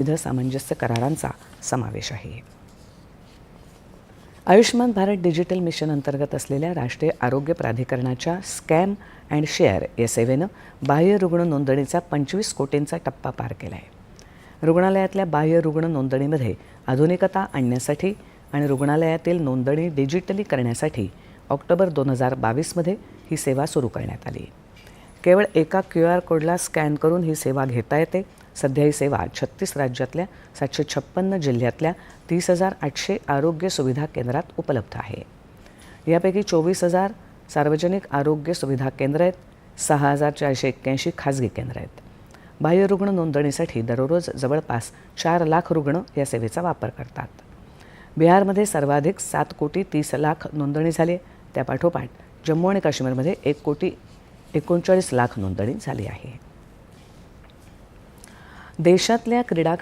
विविध सामंजस्य करारांचा समावेश आहे. आयुष्मान भारत डिजिटल मिशन अंतर्गत असलेल्या राष्ट्रीय आरोग्य प्राधिकरणाच्या स्कॅन अँड शेअर या सेवेनं बाह्य रुग्ण नोंदणीचा 25 कोटींचा टप्पा पार केला आहे. रुग्णालयातल्या बाह्य रुग्ण नोंदणीमध्ये आधुनिकता आणण्यासाठी आणि रुग्णालयातील नोंदणी डिजिटली करण्यासाठी ऑक्टोबर 2022मध्ये ही सेवा सुरू करण्यात आली. केवळ एका QR कोडला स्कॅन करून ही सेवा घेता येते. सध्या ही सेवा 36 राज्यातल्या 756 जिल्ह्यातल्या 30,800 आरोग्य सुविधा केंद्रात उपलब्ध आहे. यापैकी 24,000 सार्वजनिक आरोग्य सुविधा केंद्र आहेत, 6,481 खाजगी केंद्र आहेत. बाह्य रुग्ण नोंदणीसाठी दररोज जवळपास 4 लाख रुग्ण या सेवेचा वापर करतात. बिहारमध्ये सर्वाधिक 7,30,00,000 नोंदणी झाली. त्यापाठोपाठ जम्मू आणि काश्मीरमध्ये 1,39,00,000 नोंदणी झाली आहे. देशातल्या क्रीडा